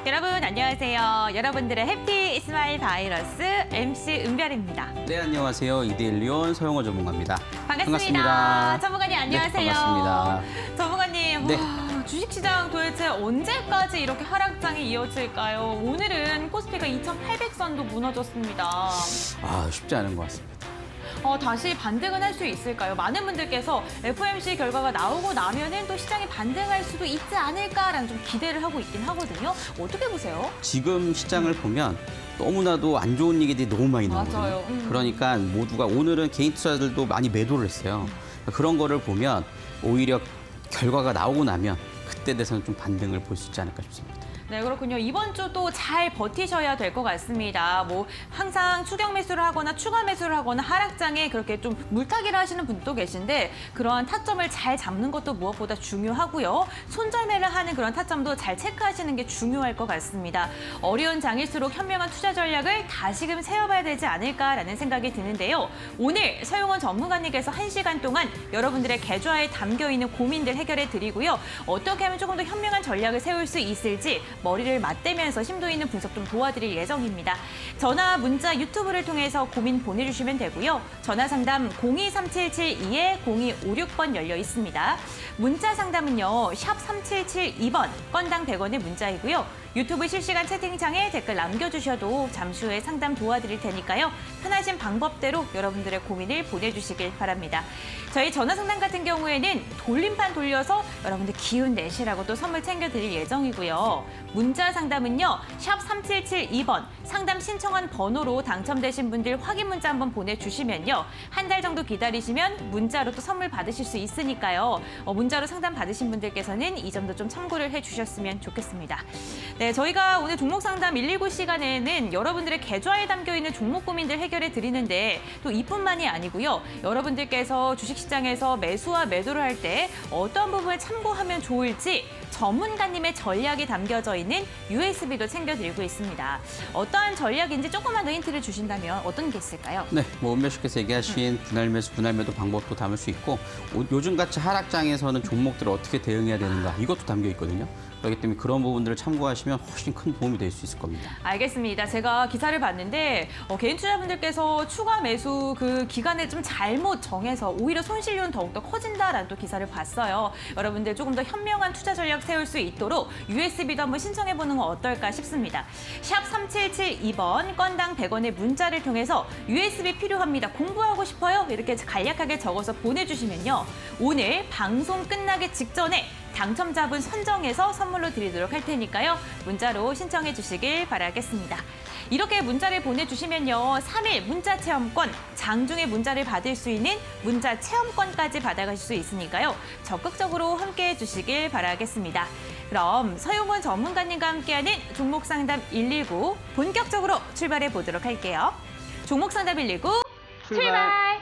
여러분 안녕하세요. 여러분들의 해피 스마일 바이러스 MC 은별입니다. 네, 안녕하세요. 이데일리온 서영호 전문가입니다. 반갑습니다. 전문가님 안녕하세요. 네, 반갑습니다. 전문가님, 네. 주식시장 도대체 언제까지 이렇게 하락장이 이어질까요? 오늘은 코스피가 2,800선도 무너졌습니다. 쉽지 않은 것 같습니다. 다시 반등은 할 수 있을까요? 많은 분들께서 FOMC 결과가 나오고 나면은 또 시장이 반등할 수도 있지 않을까라는 좀 기대를 하고 있긴 하거든요. 어떻게 보세요? 지금 시장을 보면 너무나도 안 좋은 얘기들이 너무 많이 나오거든요. 맞아요. 그러니까 모두가 오늘은 개인 투자자들도 많이 매도를 했어요. 그런 거를 보면 오히려 결과가 나오고 나면 그때 돼서는 좀 반등을 볼 수 있지 않을까 싶습니다. 네, 그렇군요. 이번 주도 잘 버티셔야 될 것 같습니다. 항상 추격 매수를 하거나 추가 매수를 하거나 하락장에 그렇게 좀 물타기를 하시는 분도 계신데 그러한 타점을 잘 잡는 것도 무엇보다 중요하고요. 손절매를 하는 그런 타점도 잘 체크하시는 게 중요할 것 같습니다. 어려운 장일수록 현명한 투자 전략을 다시금 세워봐야 되지 않을까라는 생각이 드는데요. 오늘 서용원 전문가님께서 1시간 동안 여러분들의 계좌에 담겨있는 고민들 해결해 드리고요. 어떻게 하면 조금 더 현명한 전략을 세울 수 있을지 머리를 맞대면서 심도 있는 분석 좀 도와드릴 예정입니다. 전화, 문자, 유튜브를 통해서 고민 보내주시면 되고요. 전화 상담 023772-0256번 열려 있습니다. 문자 상담은요. 샵 3772번, 건당 100원의 문자이고요. 유튜브 실시간 채팅창에 댓글 남겨주셔도 잠시 후에 상담 도와드릴 테니까요. 편하신 방법대로 여러분들의 고민을 보내주시길 바랍니다. 저희 전화 상담 같은 경우에는 돌림판 돌려서 여러분들 기운 내시라고 또 선물 챙겨드릴 예정이고요. 문자 상담은요. 샵 3772번 상담 신청한 번호로 당첨되신 분들 확인 문자 한번 보내주시면요. 한 달 정도 기다리시면 문자로 또 선물 받으실 수 있으니까요. 문자로 상담 받으신 분들께서는 이 점도 좀 참고를 해주셨으면 좋겠습니다. 네, 저희가 오늘 종목 상담 119 시간에는 여러분들의 계좌에 담겨있는 종목 고민들 해결해 드리는데 또 이뿐만이 아니고요. 여러분들께서 주식시장에서 매수와 매도를 할 때 어떤 부분을 참고하면 좋을지 전문가님의 전략이 담겨져 있는 USB도 챙겨드리고 있습니다. 어떠한 전략인지 조금만 더 힌트를 주신다면 어떤 게 있을까요? 네, 은별 씨께서 얘기하신 분할 매수, 분할 매도 방법도 담을 수 있고 요즘같이 하락장에서는 종목들을 어떻게 대응해야 되는가 이것도 담겨 있거든요. 그렇기 때문에 그런 부분들을 참고하시면 훨씬 큰 도움이 될 수 있을 겁니다. 알겠습니다. 제가 기사를 봤는데 개인 투자분들께서 추가 매수 그 기간을 좀 잘못 정해서 오히려 손실률은 더욱더 커진다라는 또 기사를 봤어요. 여러분들 조금 더 현명한 투자 전략 세울 수 있도록 USB도 한번 신청해보는 건 어떨까 싶습니다. 샵 3772번 건당 100원의 문자를 통해서 USB 필요합니다. 공부하고 싶어요? 이렇게 간략하게 적어서 보내주시면요. 오늘 방송 끝나기 직전에 당첨자분 선정해서 선물로 드리도록 할 테니까요. 문자로 신청해 주시길 바라겠습니다. 이렇게 문자를 보내주시면요. 3일 문자 체험권, 장중에 문자를 받을 수 있는 문자 체험권까지 받아가실 수 있으니까요. 적극적으로 함께해 주시길 바라겠습니다. 그럼 서용원 전문가님과 함께하는 종목 상담 119 본격적으로 출발해 보도록 할게요. 종목 상담 119 출발!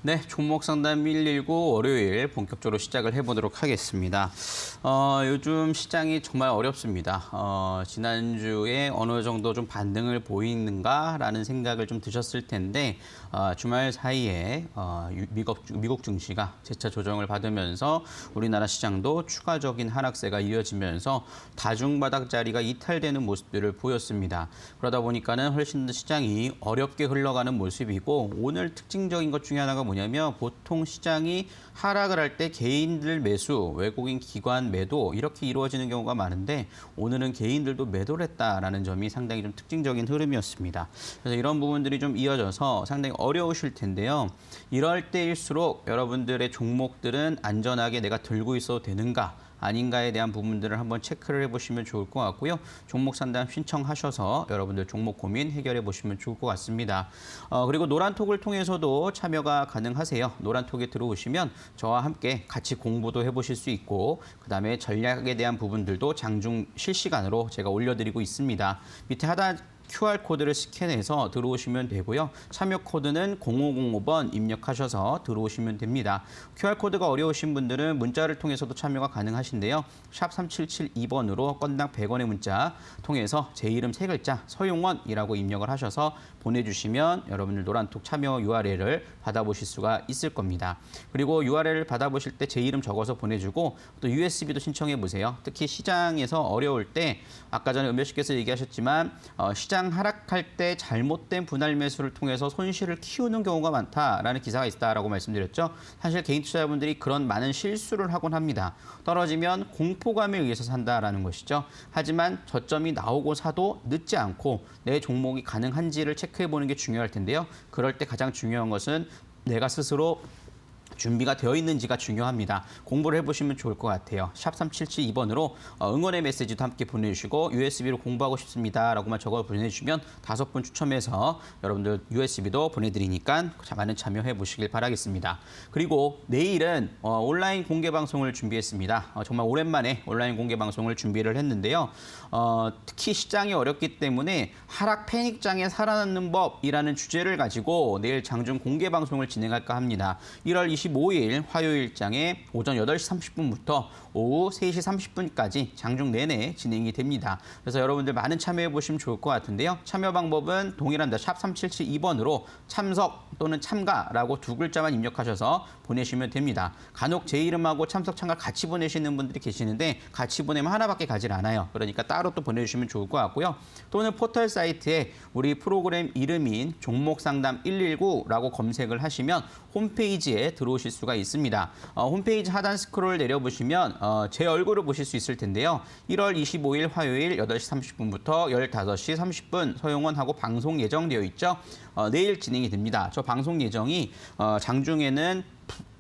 네, 종목 상담 119 월요일 본격적으로 시작을 해보도록 하겠습니다. 요즘 시장이 정말 어렵습니다. 지난주에 어느 정도 좀 반등을 보이는가라는 생각을 좀 드셨을 텐데 주말 사이에 미국 증시가 재차 조정을 받으면서 우리나라 시장도 추가적인 하락세가 이어지면서 다중바닥 자리가 이탈되는 모습들을 보였습니다. 그러다 보니까는 훨씬 더 시장이 어렵게 흘러가는 모습이고 오늘 특징적인 것 중에 하나가 뭐냐면 보통 시장이 하락을 할 때 개인들 매수, 외국인 기관 매도 이렇게 이루어지는 경우가 많은데 오늘은 개인들도 매도를 했다라는 점이 상당히 좀 특징적인 흐름이었습니다. 그래서 이런 부분들이 좀 이어져서 상당히 어려우실 텐데요. 이럴 때일수록 여러분들의 종목들은 안전하게 내가 들고 있어도 되는가? 아닌가에 대한 부분들을 한번 체크를 해보시면 좋을 것 같고요. 종목 상담 신청하셔서 여러분들 종목 고민 해결해 보시면 좋을 것 같습니다. 그리고 노란톡을 통해서도 참여가 가능하세요. 노란톡에 들어오시면 저와 함께 같이 공부도 해보실 수 있고 그다음에 전략에 대한 부분들도 장중 실시간으로 제가 올려드리고 있습니다. 밑에 하단 QR코드를 스캔해서 들어오시면 되고요. 참여 코드는 0505번 입력하셔서 들어오시면 됩니다. QR코드가 어려우신 분들은 문자를 통해서도 참여가 가능하신데요. 샵 3772번으로 건당 100원의 문자 통해서 제 이름 3글자 서용원이라고 입력을 하셔서 보내주시면 여러분들 노란톡 참여 URL을 받아보실 수가 있을 겁니다. 그리고 URL을 받아보실 때 제 이름 적어서 보내주고 또 USB도 신청해 보세요. 특히 시장에서 어려울 때 아까 전에 은별 씨께서 얘기하셨지만 시장 하락할 때 잘못된 분할 매수를 통해서 손실을 키우는 경우가 많다라는 기사가 있다라고 말씀드렸죠. 사실 개인 투자자분들이 그런 많은 실수를 하곤 합니다. 떨어지면 공포감에 의해서 산다라는 것이죠. 하지만 저점이 나오고 사도 늦지 않고 내 종목이 가능한지를 체크해보는 게 중요할 텐데요. 그럴 때 가장 중요한 것은 내가 스스로 준비가 되어 있는지가 중요합니다. 공부를 해보시면 좋을 것 같아요. 샵 3772번으로 응원의 메시지도 함께 보내주시고 USB로 공부하고 싶습니다라고만 적어 보내주시면 5분 추첨해서 여러분들 USB도 보내드리니까 많은 참여해 보시길 바라겠습니다. 그리고 내일은 온라인 공개 방송을 준비했습니다. 정말 오랜만에 온라인 공개 방송을 준비를 했는데요. 특히 시장이 어렵기 때문에 하락 패닉장에 살아남는 법이라는 주제를 가지고 내일 장중 공개 방송을 진행할까 합니다. 1월 25일 화요일장에 오전 8시 30분부터 오후 3시 30분까지 장중 내내 진행이 됩니다. 그래서 여러분들 많은 참여해 보시면 좋을 것 같은데요. 참여 방법은 동일합니다. 샵 3772번으로 참석 또는 참가라고 2글자만 입력하셔서 보내시면 됩니다. 간혹 제 이름하고 참석 참가 같이 보내시는 분들이 계시는데 같이 보내면 하나밖에 가질 않아요. 그러니까 따로 또 보내주시면 좋을 것 같고요. 또는 포털 사이트에 우리 프로그램 이름인 종목상담 119라고 검색을 하시면 홈페이지에 들어오실 수가 있습니다. 홈페이지 하단 스크롤 내려보시면 제 얼굴을 보실 수 있을 텐데요. 1월 25일 화요일 8시 30분부터 15시 30분 서용원하고 방송 예정되어 있죠. 내일 진행이 됩니다. 저 방송 예정이 장중에는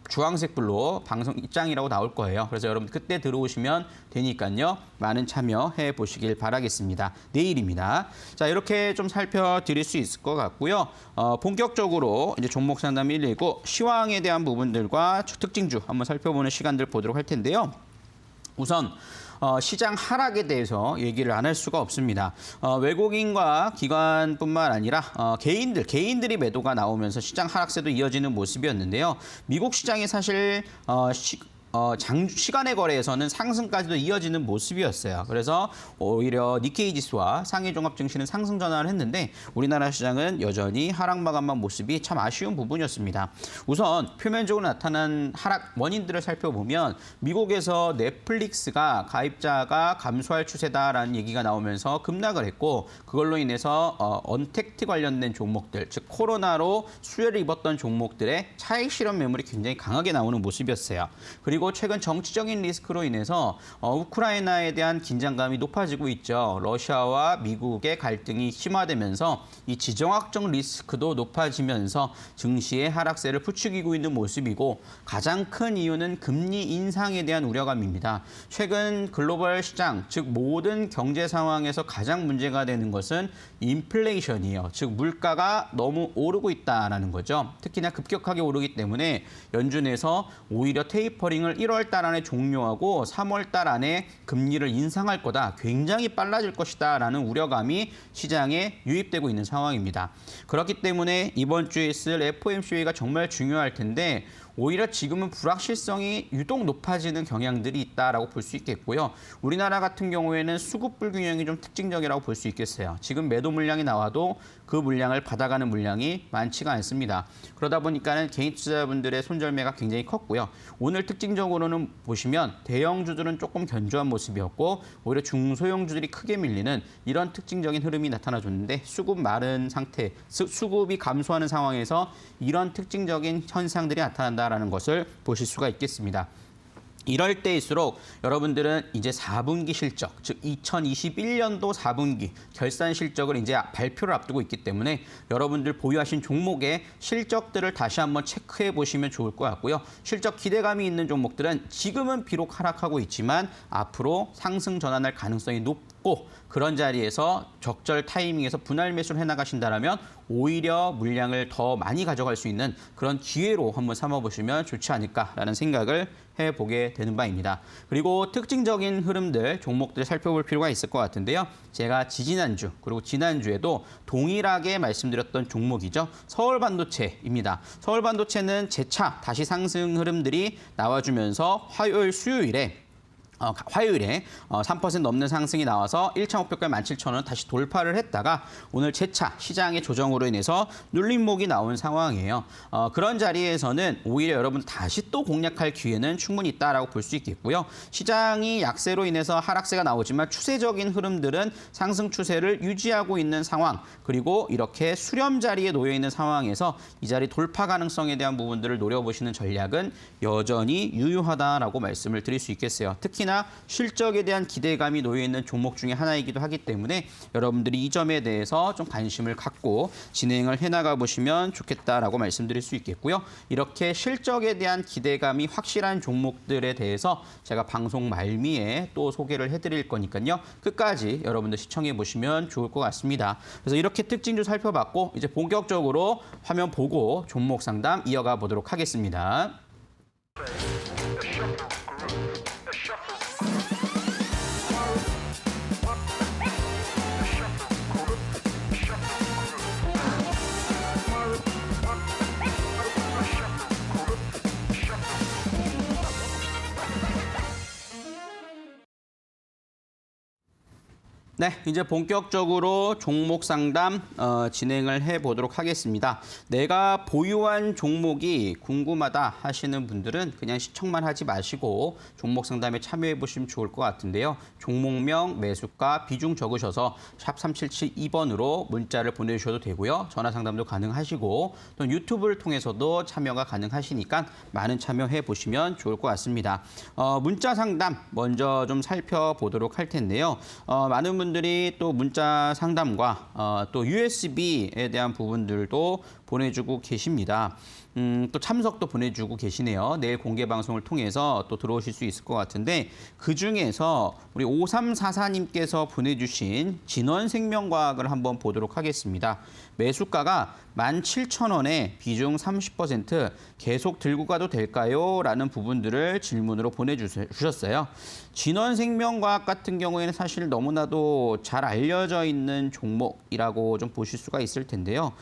주황색 불로 방송 입장이라고 나올 거예요. 그래서 여러분 그때 들어오시면 되니까요. 많은 참여해 보시길 바라겠습니다. 내일입니다. 자, 이렇게 좀 살펴드릴 수 있을 것 같고요. 본격적으로 이제 종목 상담 119 시황에 대한 부분들과 특징주 한번 살펴보는 시간들 보도록 할 텐데요. 우선 시장 하락에 대해서 얘기를 안 할 수가 없습니다. 외국인과 기관뿐만 아니라 개인들이 매도가 나오면서 시장 하락세도 이어지는 모습이었는데요. 미국 시장이 사실 시간의 거래에서는 상승까지도 이어지는 모습이었어요. 그래서 오히려 니케이 지수와 상해 종합 증시는 상승 전환을 했는데 우리나라 시장은 여전히 하락 마감한 모습이 참 아쉬운 부분이었습니다. 우선 표면적으로 나타난 하락 원인들을 살펴보면 미국에서 넷플릭스가 가입자가 감소할 추세다라는 얘기가 나오면서 급락을 했고 그걸로 인해서 언택트 관련된 종목들, 즉 코로나로 수혜를 입었던 종목들의 차익 실현 매물이 굉장히 강하게 나오는 모습이었어요. 그리고 최근 정치적인 리스크로 인해서 우크라이나에 대한 긴장감이 높아지고 있죠. 러시아와 미국의 갈등이 심화되면서 이 지정학적 리스크도 높아지면서 증시의 하락세를 부추기고 있는 모습이고 가장 큰 이유는 금리 인상에 대한 우려감입니다. 최근 글로벌 시장, 즉 모든 경제 상황에서 가장 문제가 되는 것은 인플레이션이에요. 즉 물가가 너무 오르고 있다라는 거죠. 특히나 급격하게 오르기 때문에 연준에서 오히려 테이퍼링을 인상을 1월 달 안에 종료하고 3월 달 안에 금리를 인상할 거다. 굉장히 빨라질 것이다라는 우려감이 시장에 유입되고 있는 상황입니다. 그렇기 때문에 이번 주에 있을 FOMC가 정말 중요할 텐데 오히려 지금은 불확실성이 유독 높아지는 경향들이 있다라고 볼 수 있겠고요. 우리나라 같은 경우에는 수급 불균형이 좀 특징적이라고 볼 수 있겠어요. 지금 매도 물량이 나와도 그 물량을 받아가는 물량이 많지가 않습니다. 그러다 보니까는 개인 투자자분들의 손절매가 굉장히 컸고요. 오늘 특징적으로는 보시면 대형주들은 조금 견조한 모습이었고 오히려 중소형주들이 크게 밀리는 이런 특징적인 흐름이 나타나줬는데 수급 마른 상태, 수급이 감소하는 상황에서 이런 특징적인 현상들이 나타난다라는 것을 보실 수가 있겠습니다. 이럴 때일수록 여러분들은 이제 4분기 실적, 즉 2021년도 4분기 결산 실적을 이제 발표를 앞두고 있기 때문에 여러분들 보유하신 종목의 실적들을 다시 한번 체크해 보시면 좋을 것 같고요. 실적 기대감이 있는 종목들은 지금은 비록 하락하고 있지만 앞으로 상승 전환할 가능성이 높고 그런 자리에서 적절 타이밍에서 분할 매수를 해나가신다면 오히려 물량을 더 많이 가져갈 수 있는 그런 기회로 한번 삼아보시면 좋지 않을까라는 생각을 해보게 되는 바입니다. 그리고 특징적인 흐름들, 종목들 살펴볼 필요가 있을 것 같은데요. 제가 지지난주 그리고 지난주에도 동일하게 말씀드렸던 종목이죠. 서울반도체입니다. 서울반도체는 재차 다시 상승 흐름들이 나와주면서 화요일, 수요일에 3% 넘는 상승이 나와서 1,500원, 17,000원 다시 돌파를 했다가 오늘 재차 시장의 조정으로 인해서 눌림목이 나온 상황이에요. 그런 자리에서는 오히려 여러분 다시 또 공략할 기회는 충분히 있다라고 볼 수 있겠고요. 시장이 약세로 인해서 하락세가 나오지만 추세적인 흐름들은 상승 추세를 유지하고 있는 상황, 그리고 이렇게 수렴 자리에 놓여 있는 상황에서 이 자리 돌파 가능성에 대한 부분들을 노려보시는 전략은 여전히 유효하다라고 말씀을 드릴 수 있겠어요. 특히나 실적에 대한 기대감이 놓여있는 종목 중에 하나이기도 하기 때문에 여러분들이 이 점에 대해서 좀 관심을 갖고 진행을 해나가 보시면 좋겠다라고 말씀드릴 수 있겠고요. 이렇게 실적에 대한 기대감이 확실한 종목들에 대해서 제가 방송 말미에 또 소개를 해드릴 거니까요. 끝까지 여러분들 시청해 보시면 좋을 것 같습니다. 그래서 이렇게 특징주 살펴봤고 이제 본격적으로 화면 보고 종목 상담 이어가 보도록 하겠습니다. 네, 이제 본격적으로 종목 상담 진행을 해보도록 하겠습니다. 내가 보유한 종목이 궁금하다 하시는 분들은 그냥 시청만 하지 마시고 종목 상담에 참여해 보시면 좋을 것 같은데요. 종목명, 매수가, 비중 적으셔서 샵 3772번으로 문자를 보내주셔도 되고요. 전화 상담도 가능하시고 또 유튜브를 통해서도 참여가 가능하시니까 많은 참여해 보시면 좋을 것 같습니다. 문자 상담 먼저 좀 살펴보도록 할 텐데요. 많은 분들이 또 문자 상담과 또 USB에 대한 부분들도 보내주고 계십니다. 또 참석도 보내주고 계시네요. 내일 공개 방송을 통해서 또 들어오실 수 있을 것 같은데 그중에서 우리 5344님께서 보내주신 진원생명과학을 한번 보도록 하겠습니다. 매수가가 17,000원에 비중 30% 계속 들고 가도 될까요? 라는 부분들을 질문으로 보내주셨어요. 진원생명과학 같은 경우에는 사실 너무나도 잘 알려져 있는 종목이라고 좀 보실 수가 있을 텐데요.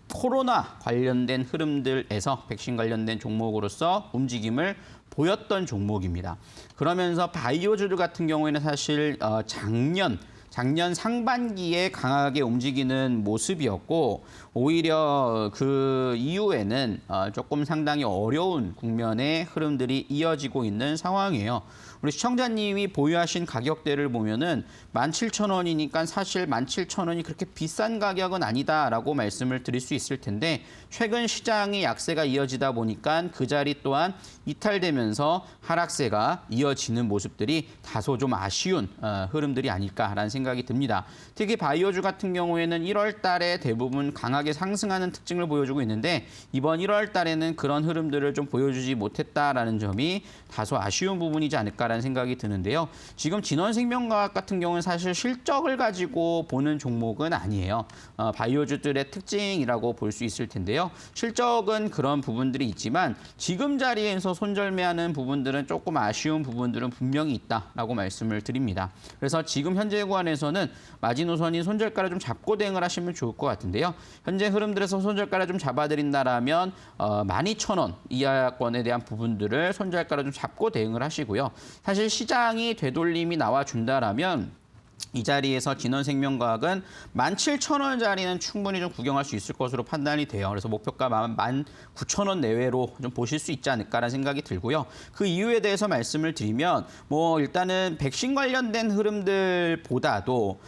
코로나 관련된 흐름들에서 백신 관련된 종목으로서 움직임을 보였던 종목입니다. 그러면서 바이오주들 같은 경우에는 사실 작년 상반기에 강하게 움직이는 모습이었고 오히려 그 이후에는 조금 상당히 어려운 국면의 흐름들이 이어지고 있는 상황이에요. 우리 시청자님이 보유하신 가격대를 보면은 17,000원이니까 사실 17,000원이 그렇게 비싼 가격은 아니다라고 말씀을 드릴 수 있을 텐데 최근 시장의 약세가 이어지다 보니까 그 자리 또한 이탈되면서 하락세가 이어지는 모습들이 다소 좀 아쉬운 흐름들이 아닐까라는 생각이 생각이 듭니다. 특히 바이오주 같은 경우에는 1월 달에 대부분 강하게 상승하는 특징을 보여주고 있는데 이번 1월 달에는 그런 흐름들을 좀 보여주지 못했다라는 점이 다소 아쉬운 부분이지 않을까라는 생각이 드는데요. 지금 진원생명과학 같은 경우는 사실 실적을 가지고 보는 종목은 아니에요. 바이오주들의 특징이라고 볼 수 있을 텐데요. 실적은 그런 부분들이 있지만 지금 자리에서 손절매하는 부분들은 조금 아쉬운 부분들은 분명히 있다라고 말씀을 드립니다. 그래서 지금 현재 구간에서는 마지노선인 손절가를 좀 잡고 대응을 하시면 좋을 것 같은데요. 현재 흐름들에서 손절가를 좀 잡아드린다라면 12,000원 이하권에 대한 부분들을 손절가를 좀 잡고 대응을 하시고요. 사실 시장이 되돌림이 나와준다라면 이 자리에서 진원생명과학은 17,000원짜리는 충분히 좀 구경할 수 있을 것으로 판단이 돼요. 그래서 목표가 19,000원 내외로 좀 보실 수 있지 않을까라는 생각이 들고요. 그 이유에 대해서 말씀을 드리면 일단은 백신 관련된 흐름들보다도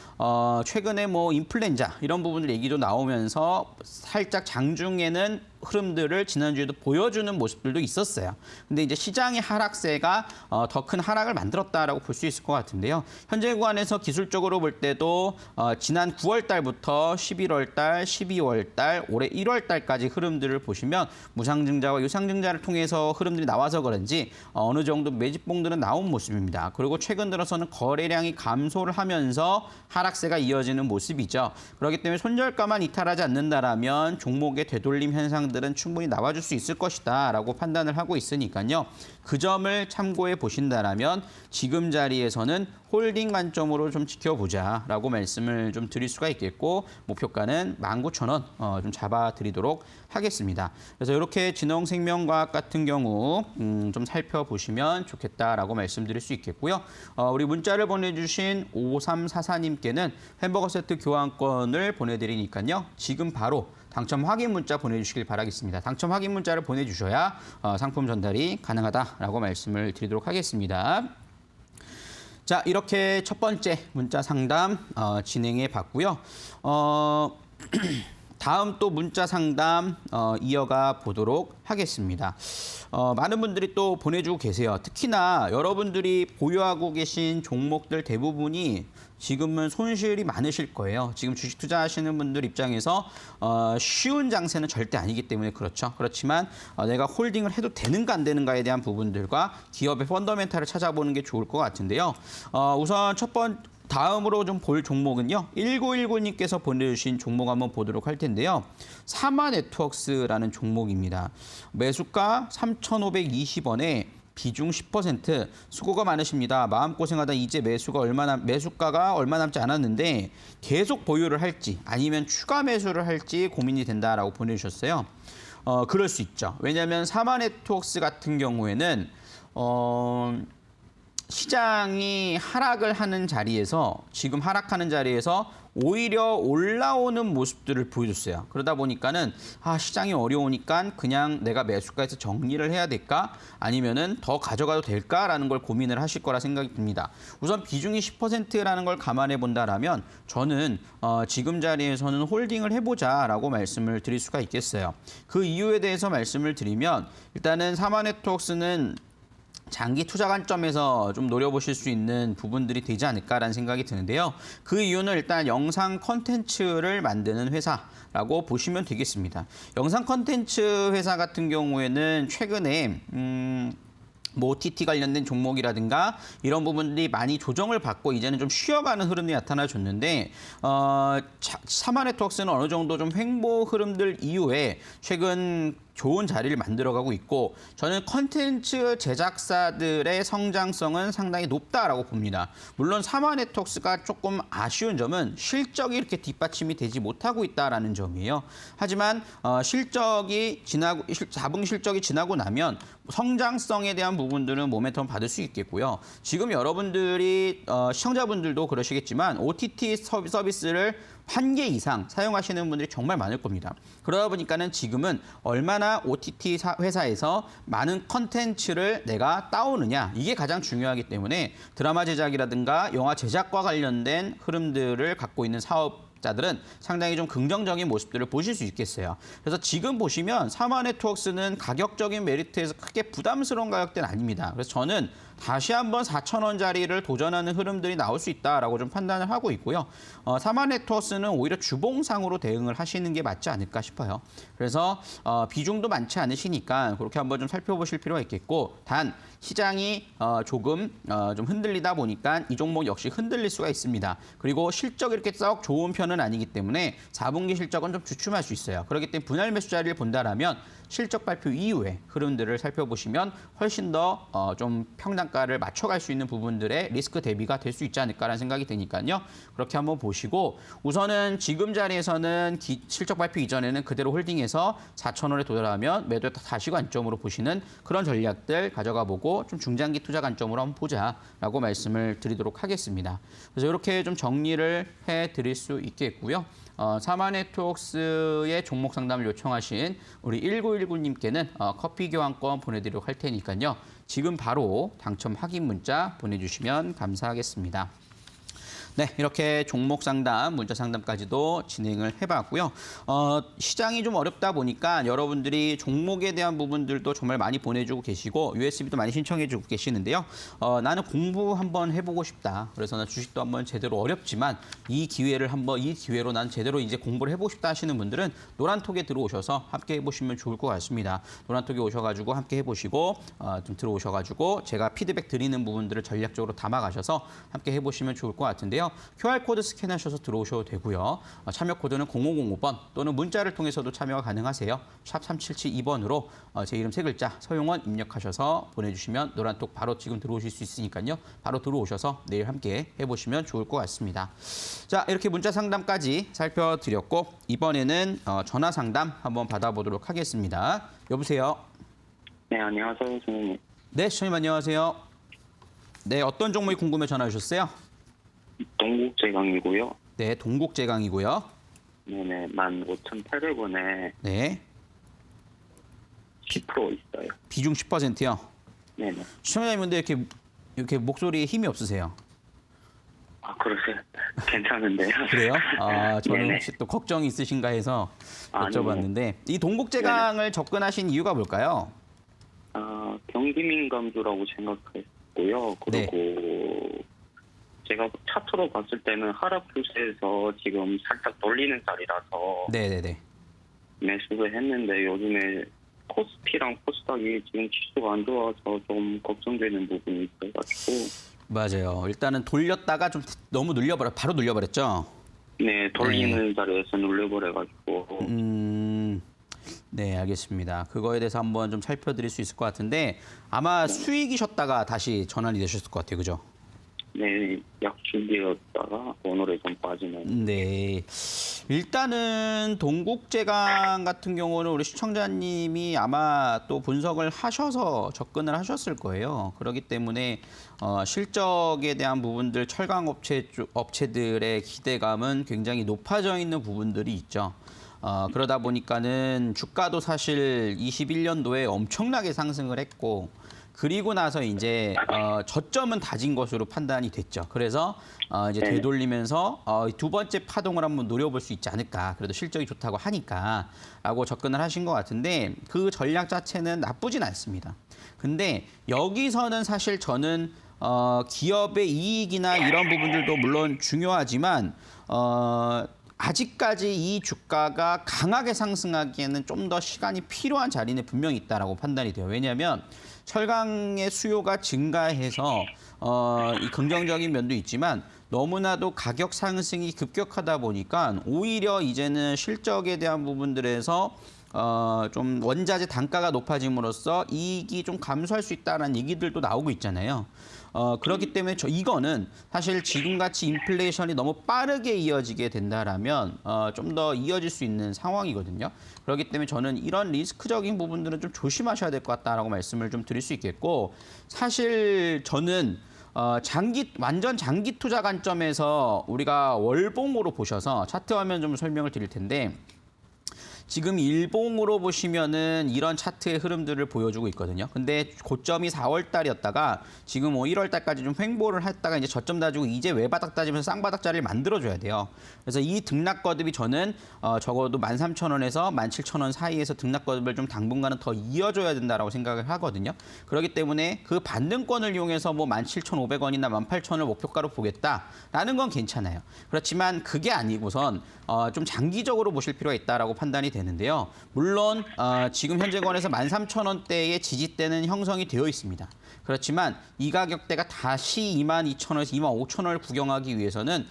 최근에 인플루엔자 이런 부분들 얘기도 나오면서 살짝 장중에는 흐름들을 지난주에도 보여주는 모습들도 있었어요. 근데 이제 시장의 하락세가 더 큰 하락을 만들었다라고 볼 수 있을 것 같은데요. 현재 구간에서 기술적으로 볼 때도 지난 9월 달부터 11월 달, 12월 달, 올해 1월 달까지 흐름들을 보시면 무상증자와 유상증자를 통해서 흐름들이 나와서 그런지 어느 정도 매집봉들은 나온 모습입니다. 그리고 최근 들어서는 거래량이 감소를 하면서 하락세가 이어지는 모습이죠. 그렇기 때문에 손절가만 이탈하지 않는다라면 종목의 되돌림 현상들은 충분히 나와줄 수 있을 것이다라고 판단을 하고 있으니까요. 그 점을 참고해 보신다라면 지금 자리에서는 홀딩 관점으로 좀 지켜보자라고 말씀을 좀 드릴 수가 있겠고 목표가는 19,000원 좀 잡아드리도록 하겠습니다. 그래서 이렇게 진홍생명과학 같은 경우 좀 살펴보시면 좋겠다라고 말씀드릴 수 있겠고요. 우리 문자를 보내주신 5344님께는 햄버거 세트 교환권을 보내드리니까요. 지금 바로 당첨 확인 문자 보내주시길 바라겠습니다. 당첨 확인 문자를 보내주셔야 상품 전달이 가능하다라고 말씀을 드리도록 하겠습니다. 자, 이렇게 첫 번째 문자 상담 진행해 봤고요. 다음 또 문자 상담 이어가 보도록 하겠습니다. 많은 분들이 또 보내주고 계세요. 특히나 여러분들이 보유하고 계신 종목들 대부분이 지금은 손실이 많으실 거예요. 지금 주식 투자하시는 분들 입장에서 쉬운 장세는 절대 아니기 때문에 그렇죠. 그렇지만 내가 홀딩을 해도 되는가 안 되는가에 대한 부분들과 기업의 펀더멘탈을 찾아보는 게 좋을 것 같은데요. 우선 다음으로 좀 볼 종목은요. 1919님께서 보내주신 종목 한번 보도록 할 텐데요. 사마네트웍스라는 종목입니다. 매수가 3,520원에 비중 10%, 수고가 많으십니다. 마음고생하다 이제 매수가가 얼마 남지 않았는데 계속 보유를 할지 아니면 추가 매수를 할지 고민이 된다라고 보내주셨어요. 그럴 수 있죠. 왜냐하면 사마네트웍스 같은 경우에는 시장이 하락을 하는 자리에서 지금 하락하는 자리에서 오히려 올라오는 모습들을 보여줬어요. 그러다 보니까는 시장이 어려우니까 그냥 내가 매수가에서 정리를 해야 될까? 아니면은 더 가져가도 될까라는 걸 고민을 하실 거라 생각이 듭니다. 우선 비중이 10%라는 걸 감안해 본다라면 저는 지금 자리에서는 홀딩을 해보자라고 말씀을 드릴 수가 있겠어요. 그 이유에 대해서 말씀을 드리면 일단은 사마네트웍스는 장기 투자 관점에서 좀 노려보실 수 있는 부분들이 되지 않을까라는 생각이 드는데요. 그 이유는 일단 영상 콘텐츠를 만드는 회사라고 보시면 되겠습니다. 영상 콘텐츠 회사 같은 경우에는 최근에 OTT 관련된 종목이라든가 이런 부분들이 많이 조정을 받고 이제는 좀 쉬어가는 흐름이 나타나줬는데 사마네트웍스는 어느 정도 좀 횡보 흐름들 이후에 최근 좋은 자리를 만들어가고 있고 저는 컨텐츠 제작사들의 성장성은 상당히 높다라고 봅니다. 물론 사마네트웍스가 조금 아쉬운 점은 실적이 이렇게 뒷받침이 되지 못하고 있다라는 점이에요. 하지만 실적이 4분기 실적이 지나고 나면 성장성에 대한 부분들은 모멘텀 받을 수 있겠고요. 지금 여러분들이 시청자분들도 그러시겠지만 OTT 서비스를 1개 이상 사용하시는 분들이 정말 많을 겁니다. 그러다 보니까는 지금은 얼마나 OTT 회사에서 많은 컨텐츠를 내가 따오느냐 이게 가장 중요하기 때문에 드라마 제작이라든가 영화 제작과 관련된 흐름들을 갖고 있는 사업 자들은 상당히 좀 긍정적인 모습들을 보실 수 있겠어요. 그래서 지금 보시면 사마네트워크스는 가격적인 메리트에서 크게 부담스러운 가격대는 아닙니다. 그래서 저는 다시 한번 4,000원짜리를 도전하는 흐름들이 나올 수 있다라고 좀 판단을 하고 있고요. 사마네트워크스는 오히려 주봉상으로 대응을 하시는 게 맞지 않을까 싶어요. 그래서 비중도 많지 않으시니까 그렇게 한번 좀 살펴보실 필요가 있겠고, 단 시장이 조금 좀 흔들리다 보니까 이 종목 역시 흔들릴 수가 있습니다. 그리고 실적이 이렇게 썩 좋은 편은 아니기 때문에 4분기 실적은 좀 주춤할 수 있어요. 그렇기 때문에 분할 매수 자리를 본다라면 실적 발표 이후에 흐름들을 살펴보시면 훨씬 더 좀 평단가를 맞춰갈 수 있는 부분들의 리스크 대비가 될 수 있지 않을까라는 생각이 드니까요. 그렇게 한번 보시고, 우선은 지금 자리에서는 실적 발표 이전에는 그대로 홀딩해서 4,000원에 도달하면 매도에 다시 관점으로 보시는 그런 전략들 가져가 보고 좀 중장기 투자 관점으로 한번 보자라고 말씀을 드리도록 하겠습니다. 그래서 이렇게 좀 정리를 해드릴 수 있겠고요. 사마네트워크스의 종목 상담을 요청하신 우리 1919님께는 커피 교환권 보내드리도록 할 테니까요. 지금 바로 당첨 확인 문자 보내주시면 감사하겠습니다. 네, 이렇게 종목 상담, 문자 상담까지도 진행을 해봤고요. 시장이 좀 어렵다 보니까 여러분들이 종목에 대한 부분들도 정말 많이 보내주고 계시고 USB도 많이 신청해주고 계시는데요. 나는 공부 한번 해보고 싶다. 그래서 나 주식도 한번 제대로 어렵지만 이 기회로 난 제대로 이제 공부를 해보고 싶다 하시는 분들은 노란톡에 들어오셔서 함께 해보시면 좋을 것 같습니다. 노란톡에 오셔가지고 함께 해보시고 좀 들어오셔가지고 제가 피드백 드리는 부분들을 전략적으로 담아가셔서 함께 해보시면 좋을 것 같은데요. QR코드 스캔하셔서 들어오셔도 되고요. 참여 코드는 0505번 또는 문자를 통해서도 참여가 가능하세요. 샵 3772번으로 제 이름 3글자 서용원 입력하셔서 보내주시면 노란톡 바로 지금 들어오실 수 있으니까요. 바로 들어오셔서 내일 함께 해보시면 좋을 것 같습니다. 자, 이렇게 문자 상담까지 살펴드렸고 이번에는 전화 상담 한번 받아보도록 하겠습니다. 여보세요? 네, 안녕하세요, 선생님. 네, 시청님 안녕하세요. 네, 어떤 종목이 궁금해 전화 주셨어요? 동국제강이고요. 네, 동국제강이고요. 네네, 15,800원에 네, 10% 있어요. 비중 10%요. 네네. 시청자님인데 이렇게 목소리에 힘이 없으세요. 아, 그러세요? 괜찮은데요? 그래요? 저는 네네. 혹시 또 걱정이 있으신가 해서 아니요. 여쭤봤는데 이 동국제강을 접근하신 이유가 뭘까요? 경기민감주라고 생각했고요. 그리고 제가 차트로 봤을 때는 하락 추세에서 지금 살짝 돌리는 자리라서 네네네. 매수를 했는데 요즘에 코스피랑 코스닥이 지금 지수가 안 좋아서 좀 걱정되는 부분이 있어가지고 맞아요. 일단은 돌렸다가 좀 너무 바로 눌려버렸죠? 네, 돌리는 자리에서 눌려버려가지고 네, 알겠습니다. 그거에 대해서 한번 좀 살펴드릴 수 있을 것 같은데 아마 수익이셨다가 다시 전환이 되셨을 것 같아요. 그죠? 네, 약주기였다가 오늘에 좀 빠지는. 네, 일단은 동국제강 같은 경우는 우리 시청자님이 아마 또 분석을 하셔서 접근을 하셨을 거예요. 그렇기 때문에 실적에 대한 부분들 철강 업체들의 기대감은 굉장히 높아져 있는 부분들이 있죠. 그러다 보니까는 주가도 사실 21년도에 엄청나게 상승을 했고 그리고 나서 이제 저점은 다진 것으로 판단이 됐죠. 그래서 이제 되돌리면서 두 번째 파동을 한번 노려볼 수 있지 않을까. 그래도 실적이 좋다고 하니까라고 접근을 하신 것 같은데 그 전략 자체는 나쁘진 않습니다. 근데 여기서는 사실 저는 기업의 이익이나 이런 부분들도 물론 중요하지만 아직까지 이 주가가 강하게 상승하기에는 좀 더 시간이 필요한 자리는 분명히 있다라고 판단이 돼요. 왜냐하면 철강의 수요가 증가해서 이 긍정적인 면도 있지만 너무나도 가격 상승이 급격하다 보니까 오히려 이제는 실적에 대한 부분들에서 좀 원자재 단가가 높아짐으로써 이익이 좀 감소할 수 있다는 얘기들도 나오고 있잖아요. 그렇기 때문에 이거는 사실 지금같이 인플레이션이 너무 빠르게 이어지게 된다라면 좀 더 이어질 수 있는 상황이거든요. 그렇기 때문에 저는 이런 리스크적인 부분들은 좀 조심하셔야 될 것 같다라고 말씀을 좀 드릴 수 있겠고 사실 저는 완전 장기 투자 관점에서 우리가 월봉으로 보셔서 차트 화면 좀 설명을 드릴 텐데 지금 일봉으로 보시면은 이런 차트의 흐름들을 보여주고 있거든요. 근데 고점이 4월 달이었다가 지금 뭐 1월 달까지 좀 횡보를 했다가 이제 저점 다지고 이제 외바닥 다지면서 쌍바닥 자리를 만들어줘야 돼요. 그래서 이 등락 거듭이 저는 적어도 13,000원에서 17,000원 사이에서 등락 거듭을 좀 당분간은 더 이어줘야 된다라고 생각을 하거든요. 그렇기 때문에 그 반등권을 이용해서 뭐 17,500원이나 18,000원을 목표가로 보겠다라는 건 괜찮아요. 그렇지만 그게 아니고선 좀 장기적으로 보실 필요가 있다라고 판단이 되는데요. 물론 지금 현재권에서 13,000원대의 지지대는 형성이 되어 있습니다. 그렇지만 이 가격대가 다시 22,000원에서 25,000원을 구경하기 위해서는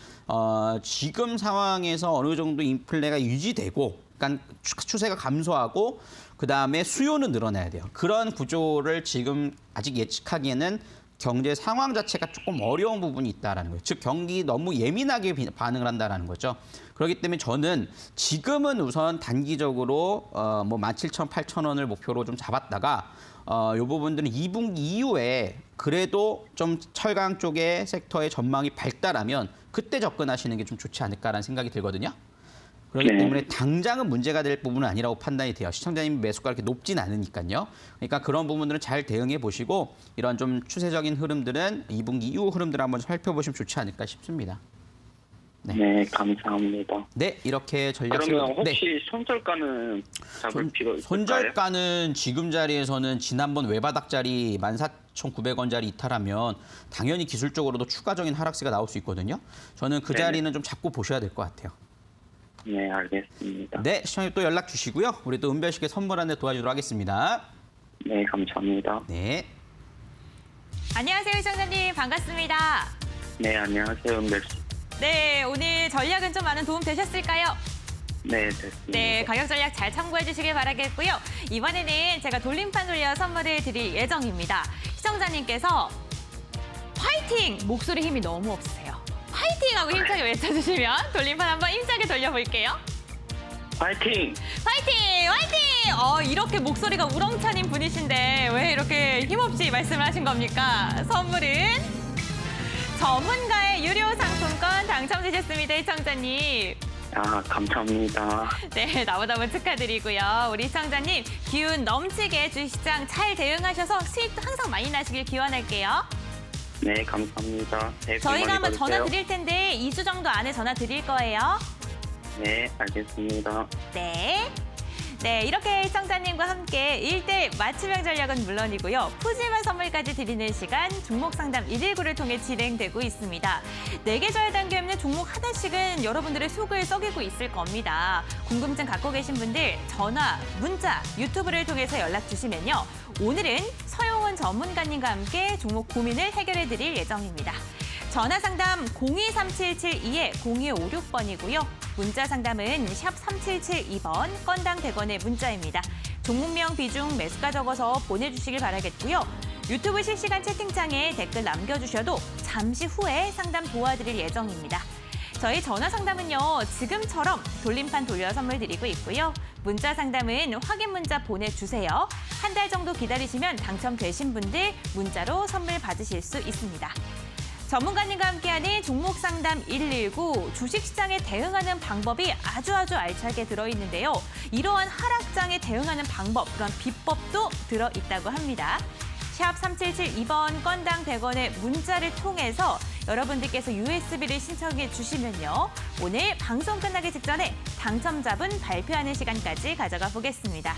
지금 상황에서 어느 정도 인플레가 유지되고 그러니까 추세가 감소하고 그다음에 수요는 늘어나야 돼요. 그런 구조를 지금 아직 예측하기에는 경제 상황 자체가 조금 어려운 부분이 있다라는 거예요. 즉 경기 너무 예민하게 반응을 한다라는 거죠. 그렇기 때문에 저는 지금은 우선 단기적으로 뭐 17,000, 18,000원을 목표로 좀 잡았다가 이 부분들은 2분기 이후에 그래도 좀 철강 쪽의 섹터의 전망이 발달하면 그때 접근하시는 게 좀 좋지 않을까라는 생각이 들거든요. 그렇기 네. 때문에 당장은 문제가 될 부분은 아니라고 판단이 돼요. 시청자님 매수가 그렇게 높진 않으니까요. 그러니까 그런 부분들은 잘 대응해 보시고 이런 좀 추세적인 흐름들은 2분기 이후 흐름들을 한번 살펴보시면 좋지 않을까 싶습니다. 네, 감사합니다. 네, 이렇게 전략 그러면 네. 혹시 손절가는 잡을 필요 있을까요? 손절가는 지금 자리에서는 지난번 외바닥 자리 14,900원짜리 이탈하면 당연히 기술적으로도 추가적인 하락세가 나올 수 있거든요. 저는 그 네. 자리는 좀 잡고 보셔야 될 것 같아요. 네, 알겠습니다. 네, 시청자님 또 연락 주시고요. 우리 또 은별씨께 선물 안내 도와주도록 하겠습니다. 네, 감사합니다. 네. 안녕하세요, 시청자님. 반갑습니다. 네, 안녕하세요, 은별씨. 네, 오늘 전략은 좀 많은 도움 되셨을까요? 네, 됐습니다. 네, 가격 전략 잘 참고해 주시길 바라겠고요. 이번에는 제가 돌림판 돌려 선물을 드릴 예정입니다. 시청자님께서 화이팅! 목소리 힘이 너무 없으세요. 화이팅! 하고 힘차게 외쳐주시면 돌림판 한번 힘차게 돌려볼게요. 파이팅! 화이팅! 화이팅! 이렇게 목소리가 우렁찬인 분이신데 왜 이렇게 힘없이 말씀을 하신 겁니까? 선물은 전문가의 유료 상품권 당첨되셨습니다, 시청자님. 아, 감사합니다. 네, 너무너무 축하드리고요. 우리 시청자님 기운 넘치게 주식시장 잘 대응하셔서 수익도 항상 많이 나시길 기원할게요. 네, 감사합니다. 네, 저희가 한번 받으세요. 전화 드릴 텐데 2주 정도 안에 전화 드릴 거예요. 네, 알겠습니다. 네. 네, 이렇게 시청자님과 함께 1대1 맞춤형 전략은 물론이고요. 푸짐한 선물까지 드리는 시간 종목 상담 119를 통해 진행되고 있습니다. 4개 절 담겨 있는 종목 하나씩은 여러분들의 속을 썩이고 있을 겁니다. 궁금증 갖고 계신 분들 전화, 문자, 유튜브를 통해서 연락 주시면요. 오늘은 서용원 전문가님과 함께 종목 고민을 해결해 드릴 예정입니다. 전화 상담 023772-0256번이고요. 문자 상담은 샵 3772번, 건당 100원의 문자입니다. 종목명 비중 매수가 적어서 보내주시길 바라겠고요. 유튜브 실시간 채팅창에 댓글 남겨주셔도 잠시 후에 상담 도와드릴 예정입니다. 저희 전화 상담은요, 지금처럼 돌림판 돌려 선물 드리고 있고요. 문자 상담은 확인 문자 보내주세요. 한 달 정도 기다리시면 당첨되신 분들 문자로 선물 받으실 수 있습니다. 전문가님과 함께하는 종목 상담 119, 주식시장에 대응하는 방법이 아주 알차게 들어있는데요. 이러한 하락장에 대응하는 방법, 그런 비법도 들어있다고 합니다. 샵 3772번 건당 100원의 문자를 통해서 여러분들께서 USB를 신청해 주시면요. 오늘 방송 끝나기 직전에 당첨자분 발표하는 시간까지 가져가 보겠습니다.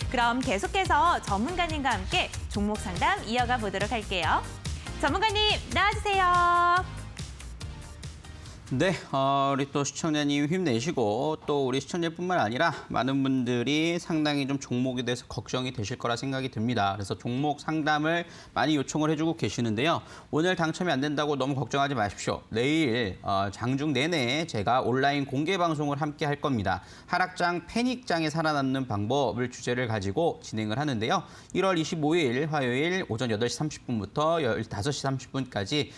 그럼 계속해서 전문가님과 함께 종목 상담 이어가 보도록 할게요. 전문가님 나와주세요. 네, 우리 또 시청자님 힘내시고 또 우리 시청자뿐만 아니라 많은 분들이 상당히 좀 종목에 대해서 걱정이 되실 거라 생각이 듭니다. 그래서 종목 상담을 많이 요청을 해주고 계시는데요. 오늘 당첨이 안 된다고 너무 걱정하지 마십시오. 내일 장중 내내 제가 온라인 공개 방송을 함께 할 겁니다. 하락장 패닉장에 살아남는 방법을 주제를 가지고 진행을 하는데요. 1월 25일 화요일 오전 8시 30분부터 15시 30분까지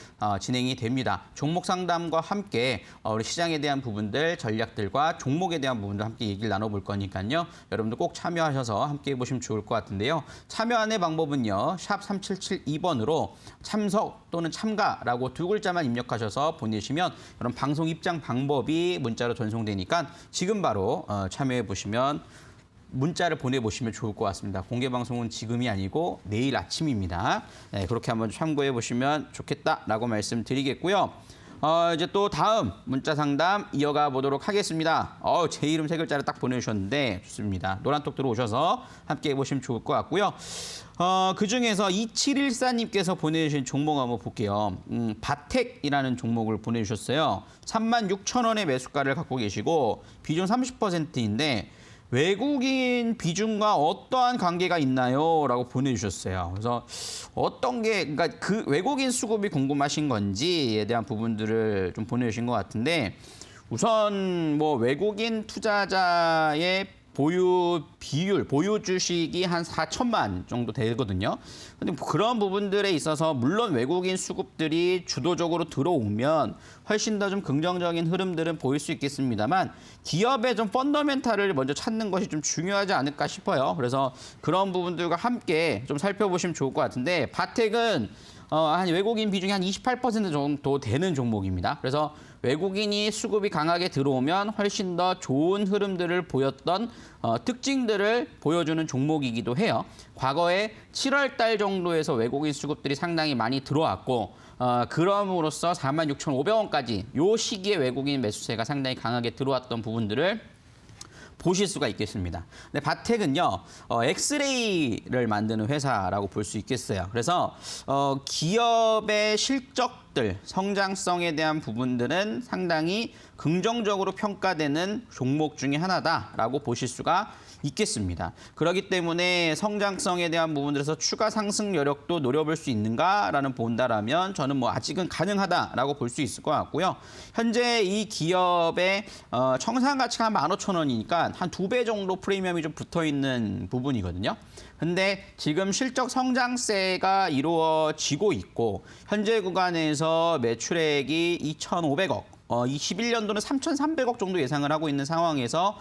진행이 됩니다. 종목 상담과 함께 이렇게 우리 시장에 대한 부분들, 전략들과 종목에 대한 부분들 함께 얘기를 나눠볼 거니까요. 여러분들 꼭 참여하셔서 함께 해보시면 좋을 것 같은데요. 참여하는 방법은요. 샵 3772번으로 참석 또는 참가라고 두 글자만 입력하셔서 보내시면 그런 방송 입장 방법이 문자로 전송되니까 지금 바로 참여해 보시면 문자를 보내보시면 좋을 것 같습니다. 공개 방송은 지금이 아니고 내일 아침입니다. 네, 그렇게 한번 참고해 보시면 좋겠다라고 말씀드리겠고요. 이제 또 다음 문자 상담 이어가 보도록 하겠습니다. 제 이름 세 글자를 딱 보내주셨는데 좋습니다. 노란톡 들어오셔서 함께 해보시면 좋을 것 같고요. 그중에서 2714님께서 보내주신 종목 한번 볼게요. 바텍이라는 종목을 보내주셨어요. 36,000원의 매수가를 갖고 계시고 비중 30%인데 외국인 비중과 어떠한 관계가 있나요? 라고 보내주셨어요. 그래서 어떤 게, 그러니까 그 외국인 수급이 궁금하신 건지에 대한 부분들을 좀 보내주신 것 같은데 우선 뭐 외국인 투자자의 보유 비율, 보유 주식이 한 4천만 정도 되거든요. 근데 그런 부분들에 있어서 물론 외국인 수급들이 주도적으로 들어오면 훨씬 더 좀 긍정적인 흐름들은 보일 수 있겠습니다만 기업의 좀 펀더멘탈을 먼저 찾는 것이 좀 중요하지 않을까 싶어요. 그래서 그런 부분들과 함께 좀 살펴보시면 좋을 것 같은데 바텍은 한 외국인 비중이 한 28% 정도 되는 종목입니다. 그래서 외국인이 수급이 강하게 들어오면 훨씬 더 좋은 흐름들을 보였던 특징들을 보여주는 종목이기도 해요. 과거에 7월 달 정도에서 외국인 수급들이 상당히 많이 들어왔고 그럼으로써 46,500원까지 이 시기에 외국인 매수세가 상당히 강하게 들어왔던 부분들을 보실 수가 있겠습니다. 근데 바텍은요, 엑스레이를 만드는 회사라고 볼 수 있겠어요. 그래서 기업의 실적들, 성장성에 대한 부분들은 상당히 긍정적으로 평가되는 종목 중에 하나다라고 보실 수가 있겠습니다. 그렇기 때문에 성장성에 대한 부분들에서 추가 상승 여력도 노려볼 수 있는가라는 본다라면 저는 뭐 아직은 가능하다라고 볼 수 있을 것 같고요. 현재 이 기업의 청산 가치가 한 15,000원이니까 한 2배 정도 프리미엄이 좀 붙어 있는 부분이거든요. 근데 지금 실적 성장세가 이루어지고 있고 현재 구간에서 매출액이 2,500억. 21년도는 3,300억 정도 예상을 하고 있는 상황에서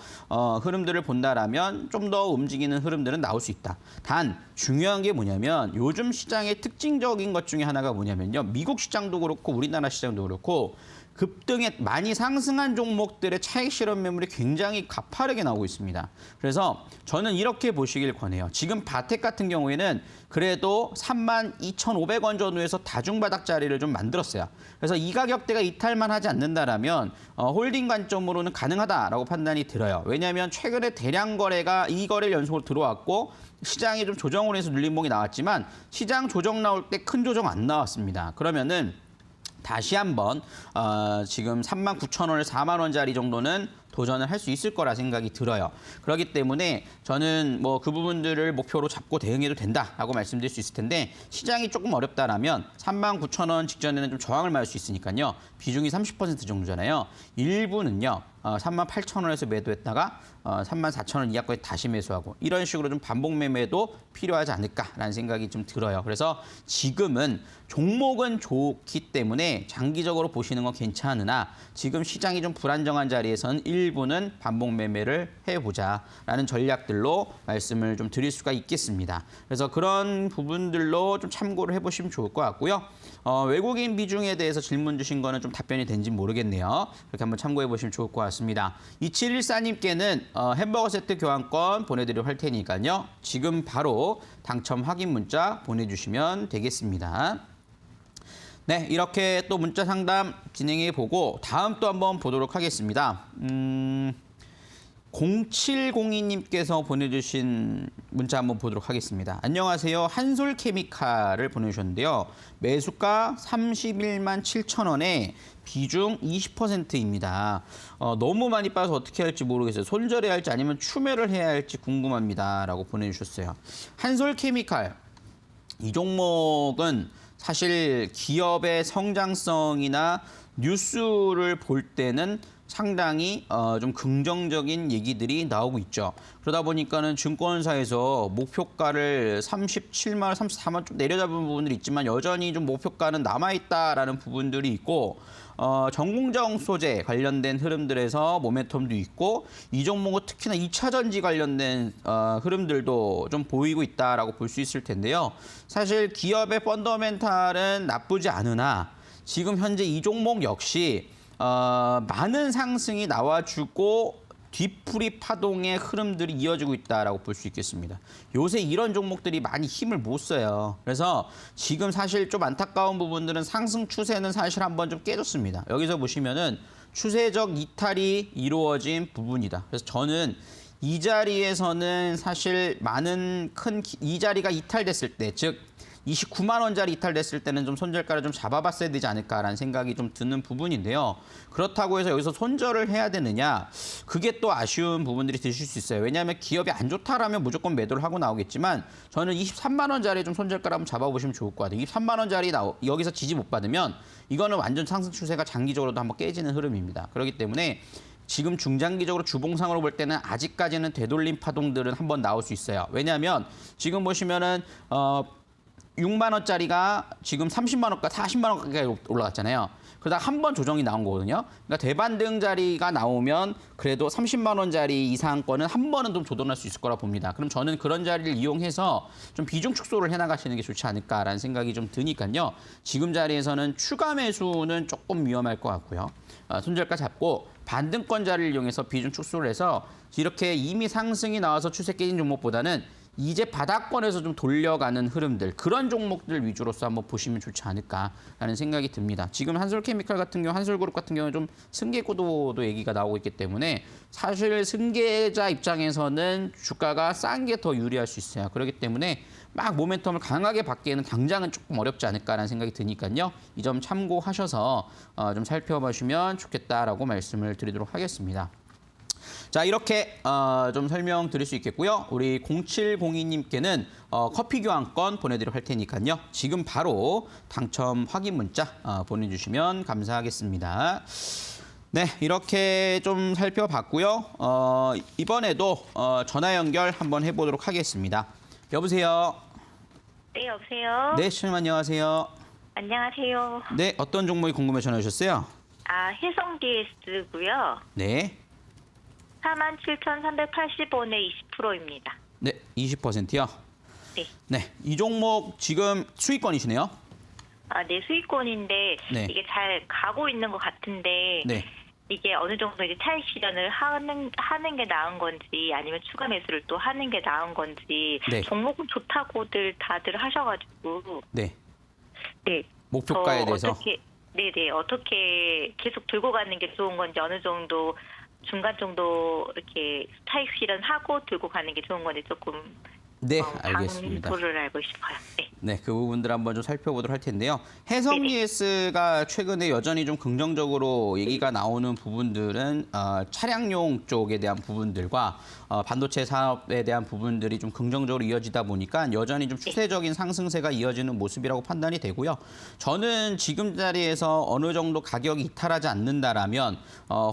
흐름들을 본다라면 좀 더 움직이는 흐름들은 나올 수 있다. 단 중요한 게 뭐냐면 요즘 시장의 특징적인 것 중에 하나가 뭐냐면요. 미국 시장도 그렇고 우리나라 시장도 그렇고 급등에 많이 상승한 종목들의 차익 실현 매물이 굉장히 가파르게 나오고 있습니다. 그래서 저는 이렇게 보시길 권해요. 지금 바텍 같은 경우에는 그래도 32,500원 전후에서 다중바닥 자리를 좀 만들었어요. 그래서 이 가격대가 이탈만 하지 않는다라면 홀딩 관점으로는 가능하다라고 판단이 들어요. 왜냐하면 최근에 대량 거래가 2거래 연속으로 들어왔고 시장이 좀 조정을 해서 눌림목이 나왔지만 시장 조정 나올 때 큰 조정 안 나왔습니다. 그러면은 다시 한번 지금 39,000원을 4만 원짜리 정도는 도전을 할 수 있을 거라 생각이 들어요. 그렇기 때문에 저는 뭐 그 부분들을 목표로 잡고 대응해도 된다라고 말씀드릴 수 있을 텐데 시장이 조금 어렵다라면 39,000원 직전에는 좀 저항을 맞을 수 있으니까요. 비중이 30% 정도잖아요. 일부는요. 38,000원에서 매도했다가 34,000원 이하까지 다시 매수하고 이런 식으로 좀 반복 매매도 필요하지 않을까라는 생각이 좀 들어요. 그래서 지금은 종목은 좋기 때문에 장기적으로 보시는 건 괜찮으나 지금 시장이 좀 불안정한 자리에서는 일부는 반복 매매를 해보자라는 전략들로 말씀을 좀 드릴 수가 있겠습니다. 그래서 그런 부분들로 좀 참고를 해보시면 좋을 것 같고요. 외국인 비중에 대해서 질문 주신 거는 좀 답변이 된지 모르겠네요. 그렇게 한번 참고해 보시면 좋을 것 같습니다. 2714님께는 햄버거 세트 교환권 보내드리도록 할 테니까요. 지금 바로 당첨 확인 문자 보내주시면 되겠습니다. 네, 이렇게 또 문자 상담 진행해 보고 다음 또 한번 보도록 하겠습니다. 0702님께서 보내주신 문자 한번 보도록 하겠습니다. 안녕하세요. 한솔케미칼을 보내주셨는데요. 매수가 31만 7천원에 비중 20%입니다. 너무 많이 빠져서 어떻게 할지 모르겠어요. 손절해야 할지 아니면 추매를 해야 할지 궁금합니다. 라고 보내주셨어요. 한솔케미칼, 이 종목은 사실 기업의 성장성이나 뉴스를 볼 때는 상당히 좀 긍정적인 얘기들이 나오고 있죠. 그러다 보니까는 증권사에서 목표가를 37만 원, 34만 원 좀 내려잡은 부분들이 있지만 여전히 좀 목표가는 남아있다라는 부분들이 있고 전공정 소재 관련된 흐름들에서 모멘텀도 있고 이 종목은 특히나 2차 전지 관련된 흐름들도 좀 보이고 있다라고 볼 수 있을 텐데요. 사실 기업의 펀더멘탈은 나쁘지 않으나 지금 현재 이 종목 역시 많은 상승이 나와주고 뒤풀이 파동의 흐름들이 이어지고 있다라고 볼 수 있겠습니다. 요새 이런 종목들이 많이 힘을 못 써요. 그래서 지금 사실 좀 안타까운 부분들은 상승 추세는 사실 한번 좀 깨졌습니다. 여기서 보시면은 추세적 이탈이 이루어진 부분이다. 그래서 저는 이 자리에서는 사실 많은 이 자리가 이탈됐을 때, 즉 29만 원짜리 이탈됐을 때는 좀 손절가를 좀 잡아봤어야 되지 않을까라는 생각이 좀 드는 부분인데요. 그렇다고 해서 여기서 손절을 해야 되느냐? 그게 또 아쉬운 부분들이 드실 수 있어요. 왜냐하면 기업이 안 좋다라면 무조건 매도를 하고 나오겠지만 저는 23만 원짜리 좀 손절가를 한번 잡아보시면 좋을 것 같아요. 23만 원짜리 여기서 지지 못 받으면 이거는 완전 상승 추세가 장기적으로도 한번 깨지는 흐름입니다. 그렇기 때문에 지금 중장기적으로 주봉상으로 볼 때는 아직까지는 되돌림 파동들은 한번 나올 수 있어요. 왜냐하면 지금 보시면은 6만 원짜리가 지금 30만 원까지 40만 원까지 올라갔잖아요. 그러다 한 번 조정이 나온 거거든요. 그러니까 대반등 자리가 나오면 그래도 30만 원짜리 이상 거는 한 번은 좀 조정할 수 있을 거라 봅니다. 그럼 저는 그런 자리를 이용해서 좀 비중 축소를 해나가시는 게 좋지 않을까라는 생각이 좀 드니까요. 지금 자리에서는 추가 매수는 조금 위험할 것 같고요. 손절가 잡고 반등권 자리를 이용해서 비중 축소를 해서 이렇게 이미 상승이 나와서 추세 깨진 종목보다는 이제 바닥권에서 좀 돌려가는 흐름들, 그런 종목들 위주로서 한번 보시면 좋지 않을까라는 생각이 듭니다. 지금 한솔케미칼 같은 경우, 한솔그룹 같은 경우는 좀 승계 구도도 얘기가 나오고 있기 때문에 사실 승계자 입장에서는 주가가 싼 게 더 유리할 수 있어요. 그렇기 때문에 막 모멘텀을 강하게 받기에는 당장은 조금 어렵지 않을까라는 생각이 드니까요. 이 점 참고하셔서 좀 살펴보시면 좋겠다라고 말씀을 드리도록 하겠습니다. 자, 이렇게 좀 설명드릴 수 있겠고요. 우리 0702님께는 커피 교환권 보내드리도록 할 테니까요. 지금 바로 당첨 확인 문자 보내주시면 감사하겠습니다. 네, 이렇게 좀 살펴봤고요. 이번에도 전화 연결 한번 해보도록 하겠습니다. 여보세요? 네, 여보세요? 네, 시청님 안녕하세요. 안녕하세요. 네, 어떤 종목이 궁금해 전화 주셨어요? 혜성 DS고요. 네. 47,380원에 20%입니다. 네, 20%요? 네. 네, 이 종목 지금 수익권이시네요? 네, 수익권인데 네. 이게 잘 가고 있는 것 같은데 네. 이게 어느 정도 이제 차익 실현을 하는 게 나은 건지 아니면 추가 매수를 또 하는 게 나은 건지 네. 종목은 좋다고들 다들 하셔가지고 네. 네. 목표가에 대해서? 어떻게 계속 들고 가는 게 좋은 건지 어느 정도 중간 정도 이렇게 차익 실현하고 들고 가는 게 좋은 건지 조금 네, 알겠습니다. 정보를 알고 싶어요. 네. 네, 그 부분들 한번 좀 살펴보도록 할 텐데요. 해성 ES가 최근에 여전히 좀 긍정적으로 얘기가 나오는 부분들은 차량용 쪽에 대한 부분들과 반도체 사업에 대한 부분들이 좀 긍정적으로 이어지다 보니까 여전히 좀 추세적인 상승세가 이어지는 모습이라고 판단이 되고요. 저는 지금 자리에서 어느 정도 가격이 이탈하지 않는다라면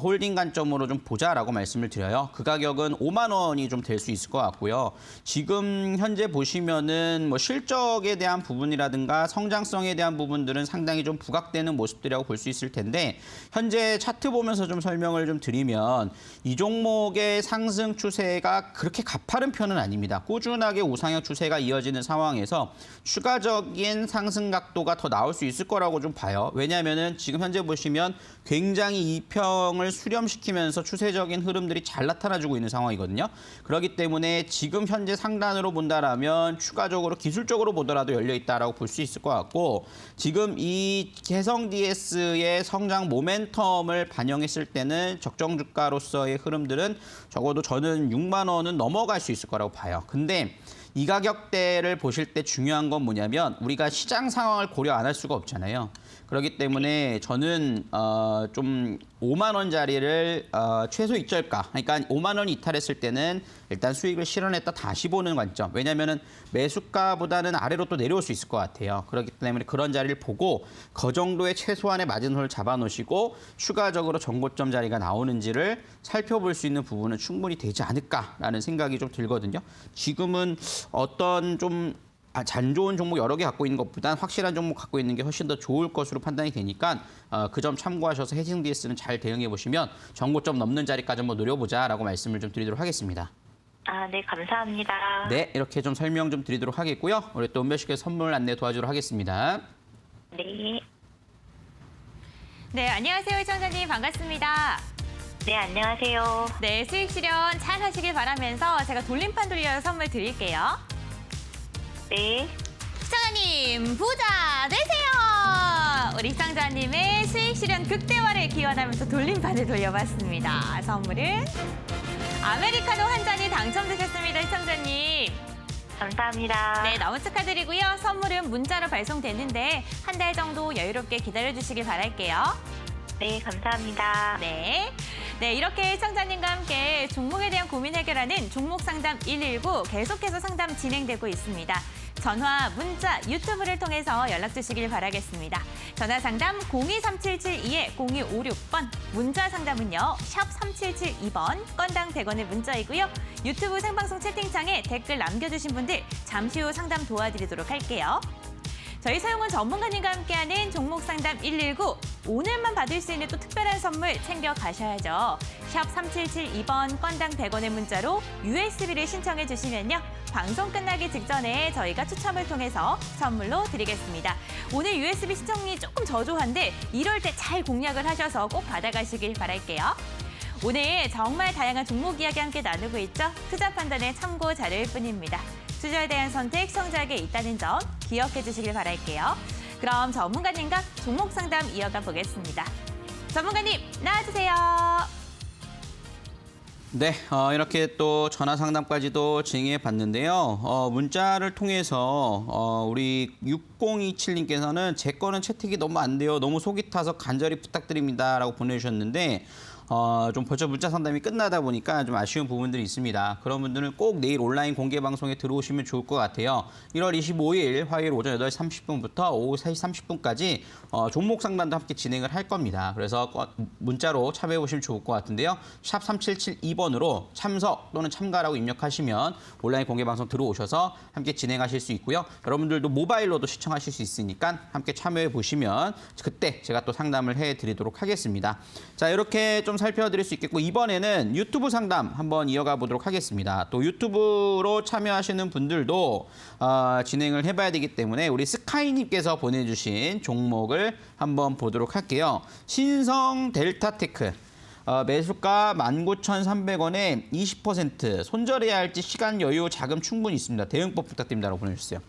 홀딩 관점으로 좀 보자라고 말씀을 드려요. 그 가격은 5만 원이 좀 될 수 있을 것 같고요. 지금 현재 보시면은 뭐 실적에 대한 부분이라든가 성장성에 대한 부분들은 상당히 좀 부각되는 모습들이라고 볼 수 있을 텐데 현재 차트 보면서 좀 설명을 좀 드리면 이 종목의 상승 추세가 그렇게 가파른 편은 아닙니다. 꾸준하게 우상향 추세가 이어지는 상황에서 추가적인 상승 각도가 더 나올 수 있을 거라고 좀 봐요. 왜냐하면은 지금 현재 보시면 굉장히 이평을 수렴시키면서 추세적인 흐름들이 잘 나타나주고 있는 상황이거든요. 그렇기 때문에 지금 현재 상단으로 본다라면 추가적으로 기술적으로 보더라도 열려 있다라고 볼 수 있을 것 같고 지금 이 해성 DS의 성장 모멘텀을 반영했을 때는 적정 주가로서의 흐름들은 적어도 저는 6만 원은 넘어갈 수 있을 거라고 봐요. 근데 이 가격대를 보실 때 중요한 건 뭐냐면 우리가 시장 상황을 고려 안 할 수가 없잖아요. 그렇기 때문에 저는 좀 5만 원짜리를 최소 익절가, 그러니까 5만 원이 이탈했을 때는 일단 수익을 실현했다 다시 보는 관점. 왜냐하면 매수가보다는 아래로 또 내려올 수 있을 것 같아요. 그렇기 때문에 그런 자리를 보고 그 정도의 최소한의 마진홀을 잡아놓으시고 추가적으로 정고점 자리가 나오는지를 살펴볼 수 있는 부분은 충분히 되지 않을까라는 생각이 좀 들거든요. 지금은 어떤 좀 잘 좋은 종목 여러 개 갖고 있는 것보단 확실한 종목 갖고 있는 게 훨씬 더 좋을 것으로 판단이 되니까 그 점 참고하셔서 해징 DS는 잘 대응해 보시면 정고점 넘는 자리까지 한번 노려보자라고 말씀을 좀 드리도록 하겠습니다. 아, 네, 감사합니다. 네, 이렇게 좀 설명 좀 드리도록 하겠고요. 우리 또 은별씨께 선물 안내 도와주도록 하겠습니다. 네. 네, 안녕하세요, 시청자님. 반갑습니다. 네, 안녕하세요. 네, 수익 실현 잘 하시길 바라면서 제가 돌림판 돌려 선물 드릴게요. 네. 시청자님, 부자 되세요! 우리 시청자님의 수익 실현 극대화를 기원하면서 돌림판을 돌려봤습니다. 선물은 아메리카노 한 잔이 당첨되셨습니다, 시청자님. 감사합니다. 네, 너무 축하드리고요. 선물은 문자로 발송되는데 한 달 정도 여유롭게 기다려주시길 바랄게요. 네, 감사합니다. 네. 네, 이렇게 시청자님과 함께 종목에 대한 고민 해결하는 종목 상담 119 계속해서 상담 진행되고 있습니다. 전화, 문자, 유튜브를 통해서 연락 주시길 바라겠습니다. 전화 상담 023772-0256번, 문자 상담은요. 샵 3772번, 건당 100원의 문자이고요. 유튜브 생방송 채팅창에 댓글 남겨주신 분들 잠시 후 상담 도와드리도록 할게요. 저희 서용훈 전문가님과 함께하는 종목 상담 119, 오늘만 받을 수 있는 또 특별한 선물 챙겨 가셔야죠. 샵 3772번 건당 100원의 문자로 USB를 신청해 주시면요. 방송 끝나기 직전에 저희가 추첨을 통해서 선물로 드리겠습니다. 오늘 USB 신청이 조금 저조한데 이럴 때 잘 공략을 하셔서 꼭 받아가시길 바랄게요. 오늘 정말 다양한 종목 이야기 함께 나누고 있죠. 투자 판단의 참고 자료일 뿐입니다. 투자에 대한 선택 시청자에게 있다는 점 기억해 주시길 바랄게요. 그럼 전문가님과 종목 상담 이어가 보겠습니다. 전문가님 나와주세요. 네, 이렇게 또 전화 상담까지도 진행해 봤는데요. 문자를 통해서 우리 6027님께서는 제 거는 채택이 너무 안 돼요. 너무 속이 타서 간절히 부탁드립니다라고 보내주셨는데 좀 벌써 문자 상담이 끝나다 보니까 좀 아쉬운 부분들이 있습니다. 그런 분들은 꼭 내일 온라인 공개 방송에 들어오시면 좋을 것 같아요. 1월 25일 화요일 오전 8시 30분부터 오후 3시 30분까지 종목 상담도 함께 진행을 할 겁니다. 그래서 문자로 참여해 보시면 좋을 것 같은데요. 샵 3772번으로 참석 또는 참가라고 입력하시면 온라인 공개 방송 들어오셔서 함께 진행하실 수 있고요. 여러분들도 모바일로도 시청하실 수 있으니까 함께 참여해 보시면 그때 제가 또 상담을 해 드리도록 하겠습니다. 자, 이렇게 좀 살펴드릴 수 있겠고 이번에는 유튜브 상담 한번 이어가 보도록 하겠습니다. 또 유튜브로 참여하시는 분들도 진행을 해봐야 되기 때문에 우리 스카이님께서 보내주신 종목을 한번 보도록 할게요. 신성 델타테크. 매수가 19,300원에 20% 손절해야 할지 시간 여유 자금 충분히 있습니다. 대응법 부탁드립니다라고 보내주셨어요.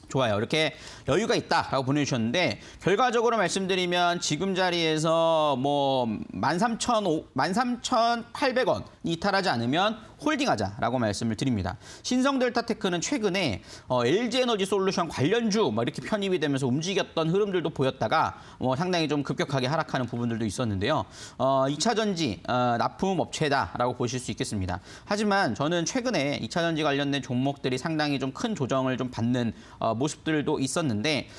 좋아요. 이렇게 여유가 있다라고 보내주셨는데 결과적으로 말씀드리면 지금 자리에서 뭐 13,800원 이탈하지 않으면 홀딩하자라고 말씀을 드립니다. 신성델타테크는 최근에 LG에너지 솔루션 관련주 이렇게 편입이 되면서 움직였던 흐름들도 보였다가 상당히 좀 급격하게 하락하는 부분들도 있었는데요. 2차 전지 납품 업체다라고 보실 수 있겠습니다. 하지만 저는 최근에 2차 전지 관련된 종목들이 상당히 좀 큰 조정을 좀 받는 모습들도 있었는데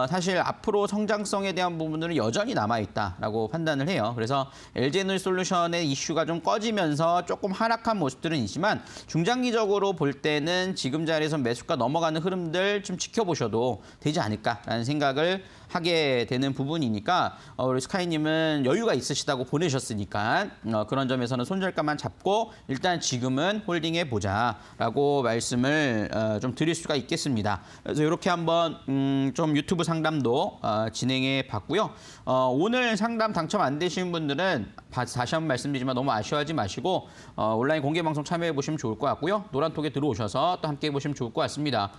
사실 앞으로 성장성에 대한 부분들은 여전히 남아있다라고 판단을 해요. 그래서 LG에너지 솔루션의 이슈가 좀 꺼지면서 조금 하락한 모습들은 있지만 중장기적으로 볼 때는 지금 자리에서 매수가 넘어가는 흐름들 좀 지켜보셔도 되지 않을까라는 생각을 하게 되는 부분이니까 우리 스카이님은 여유가 있으시다고 보내셨으니까 그런 점에서는 손절가만 잡고 일단 지금은 홀딩해 보자라고 말씀을 좀 드릴 수가 있겠습니다. 그래서 이렇게 한번 좀 유튜브 상담도 진행해 봤고요. 오늘 상담 당첨 안 되신 분들은 다시 한번 말씀드리지만 너무 아쉬워하지 마시고 온라인 공개 방송 참여해 보시면 좋을 것 같고요. 노란톡에 들어오셔서 또 함께 해 보시면 좋을 것 같습니다.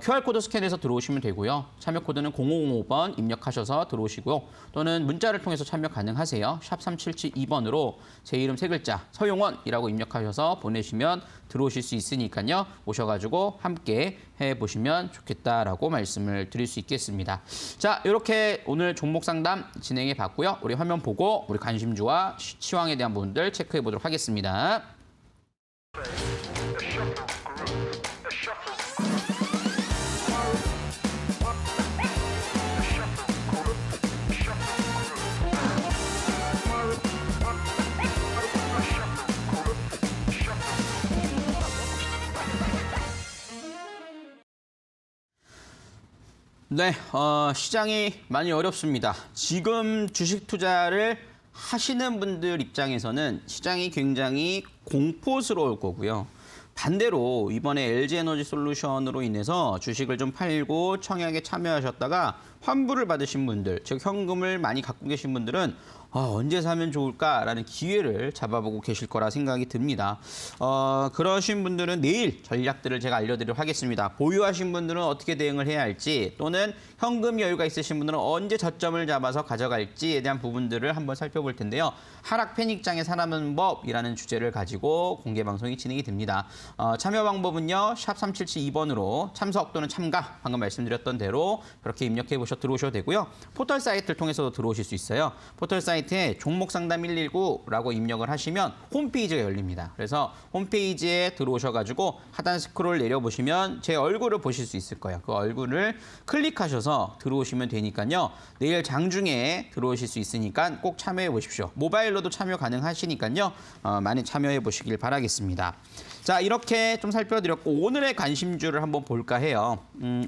QR코드 스캔해서 들어오시면 되고요. 참여 코드는 0505번 2번 입력하셔서 들어오시고요. 또는 문자를 통해서 참여 가능하세요. 샵 3772번으로 제 이름 세 글자 서용원이라고 입력하셔서 보내시면 들어오실 수 있으니까요. 오셔가지고 함께 해보시면 좋겠다라고 말씀을 드릴 수 있겠습니다. 자, 이렇게 오늘 종목 상담 진행해 봤고요. 우리 화면 보고 우리 관심주와 시황에 대한 부분들 체크해 보도록 하겠습니다. 네, 시장이 많이 어렵습니다. 지금 주식 투자를 하시는 분들 입장에서는 시장이 굉장히 공포스러울 거고요. 반대로 이번에 LG에너지솔루션으로 인해서 주식을 좀 팔고 청약에 참여하셨다가 환불을 받으신 분들, 즉 현금을 많이 갖고 계신 분들은 언제 사면 좋을까라는 기회를 잡아보고 계실 거라 생각이 듭니다. 그러신 분들은 내일 전략들을 제가 알려드리도록 하겠습니다. 보유하신 분들은 어떻게 대응을 해야 할지 또는 현금 여유가 있으신 분들은 언제 저점을 잡아서 가져갈지에 대한 부분들을 한번 살펴볼 텐데요. 하락 패닉장에 살아남는 법이라는 주제를 가지고 공개 방송이 진행이 됩니다. 참여 방법은요. 샵 3772번으로 참석 또는 참가 방금 말씀드렸던 대로 그렇게 입력해 보셔 들어오셔도 되고요. 포털 사이트를 통해서도 들어오실 수 있어요. 포털 사이트에 종목 상담 119라고 입력을 하시면 홈페이지가 열립니다. 그래서 홈페이지에 들어오셔가지고 하단 스크롤 내려보시면 제 얼굴을 보실 수 있을 거예요. 그 얼굴을 클릭하셔서 들어오시면 되니까요. 내일 장중에 들어오실 수 있으니까 꼭 참여해 보십시오. 모바일로도 참여 가능하시니까요. 많이 참여해 보시길 바라겠습니다. 자, 이렇게 좀 살펴드렸고 오늘의 관심주를 한번 볼까 해요.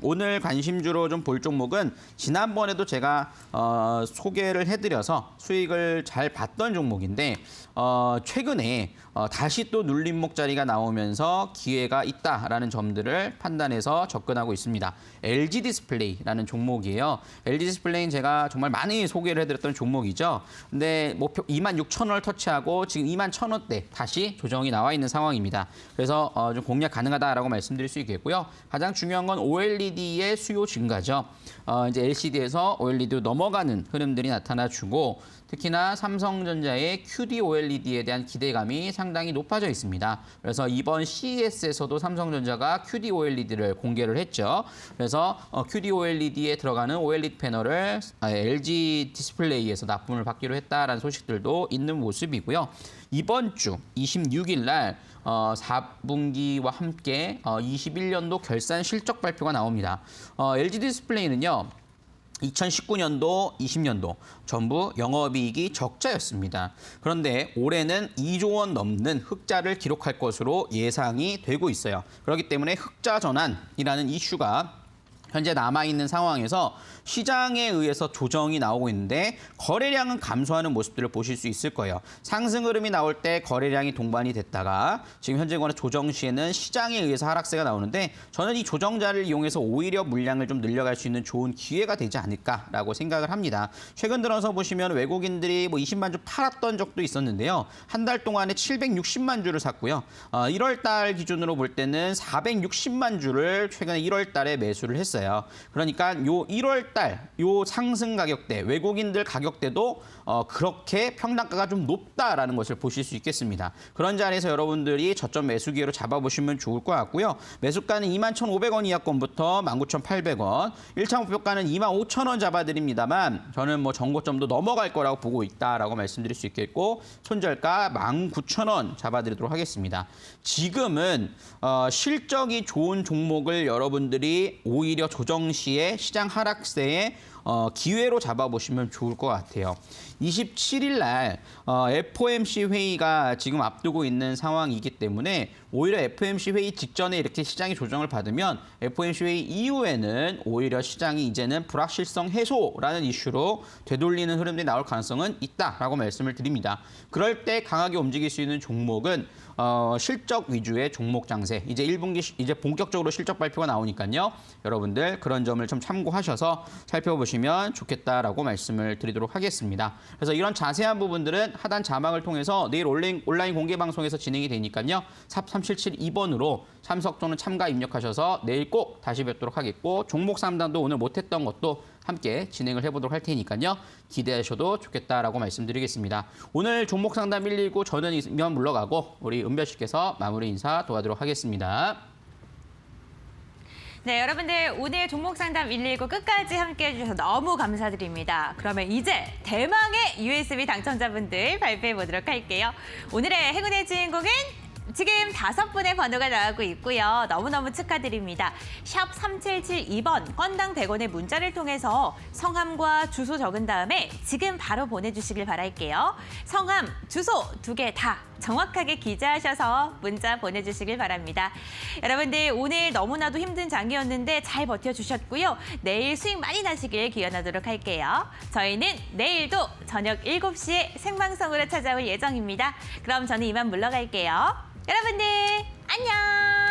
오늘 관심주로 좀 볼 종목은 지난번에도 제가 소개를 해드려서 수익을 잘 봤던 종목인데 최근에 다시 또 눌림목 자리가 나오면서 기회가 있다라는 점들을 판단해서 접근하고 있습니다. LG 디스플레이라는 종목이에요. LG 디스플레이는 제가 정말 많이 소개를 해드렸던 종목이죠. 근데 목표 26,000원을 터치하고 지금 21,000원대 다시 조정이 나와 있는 상황입니다. 그래서 좀 공략 가능하다라고 말씀드릴 수 있겠고요. 가장 중요한 건 OLED의 수요 증가죠. 이제 LCD에서 OLED로 넘어가는 흐름들이 나타나주고 특히나 삼성전자의 QD OLED에 대한 기대감이 상당히 높아져 있습니다. 그래서 이번 CES에서도 삼성전자가 QD OLED를 공개를 했죠. 그래서 QD OLED에 들어가는 OLED 패널을 LG 디스플레이에서 납품을 받기로 했다라는 소식들도 있는 모습이고요. 이번 주 26일 날 4분기와 함께 21년도 결산 실적 발표가 나옵니다. LG 디스플레이는요. 2019년도, 20년도 전부 영업이익이 적자였습니다. 그런데 올해는 2조 원 넘는 흑자를 기록할 것으로 예상이 되고 있어요. 그렇기 때문에 흑자 전환이라는 이슈가 현재 남아있는 상황에서 시장에 의해서 조정이 나오고 있는데 거래량은 감소하는 모습들을 보실 수 있을 거예요. 상승 흐름이 나올 때 거래량이 동반이 됐다가 지금 현재 거는 조정 시에는 시장에 의해서 하락세가 나오는데 저는 이 조정자를 이용해서 오히려 물량을 좀 늘려갈 수 있는 좋은 기회가 되지 않을까라고 생각을 합니다. 최근 들어서 보시면 외국인들이 20만 주 팔았던 적도 있었는데요. 한 달 동안에 760만 주를 샀고요. 1월 달 기준으로 볼 때는 460만 주를 최근에 1월 달에 매수를 했어요. 그러니까 요 1월 달 요 상승 가격대, 외국인들 가격대도 그렇게 평단가가 좀 높다라는 것을 보실 수 있겠습니다. 그런 자리에서 여러분들이 저점 매수 기회로 잡아보시면 좋을 것 같고요. 매수가는 21,500원 이하권부터 19,800원, 1차 목표가는 25,000원 잡아드립니다만 저는 뭐 전고점도 넘어갈 거라고 보고 있다라고 말씀드릴 수 있겠고 손절가 19,000원 잡아드리도록 하겠습니다. 지금은 실적이 좋은 종목을 여러분들이 오히려 조정 시에 시장 하락세에 기회로 잡아보시면 좋을 것 같아요. 27일 날 FOMC 회의가 지금 앞두고 있는 상황이기 때문에 오히려 FOMC 회의 직전에 이렇게 시장이 조정을 받으면 FOMC 회의 이후에는 오히려 시장이 이제는 불확실성 해소라는 이슈로 되돌리는 흐름들이 나올 가능성은 있다라고 말씀을 드립니다. 그럴 때 강하게 움직일 수 있는 종목은 실적 위주의 종목 장세. 이제 1분기 이제 본격적으로 실적 발표가 나오니까요. 여러분들 그런 점을 좀 참고하셔서 살펴보시면 좋겠다라고 말씀을 드리도록 하겠습니다. 그래서 이런 자세한 부분들은 하단 자막을 통해서 내일 온라인 공개 방송에서 진행이 되니까요. 샵 3772번으로 참석 또는 참가 입력하셔서 내일 꼭 다시 뵙도록 하겠고 종목 상담도 오늘 못했던 것도 함께 진행을 해보도록 할 테니까요. 기대하셔도 좋겠다라고 말씀드리겠습니다. 오늘 종목 상담 119 저는 이만 물러가고 우리 은별 씨께서 마무리 인사 도와드리도록 하겠습니다. 네, 여러분들 오늘 종목 상담 119 끝까지 함께해 주셔서 너무 감사드립니다. 그러면 이제 대망의 USB 당첨자분들 발표해 보도록 할게요. 오늘의 행운의 주인공은 지금 5분의 번호가 나가고 있고요. 너무너무 축하드립니다. 샵 3772번 건당 100원의 문자를 통해서 성함과 주소 적은 다음에 지금 바로 보내주시길 바랄게요. 성함, 주소 2개 다 정확하게 기재하셔서 문자 보내주시길 바랍니다. 여러분들 오늘 너무나도 힘든 장이었는데 잘 버텨주셨고요. 내일 수익 많이 나시길 기원하도록 할게요. 저희는 내일도 저녁 7시에 생방송으로 찾아올 예정입니다. 그럼 저는 이만 물러갈게요. 여러분들 안녕!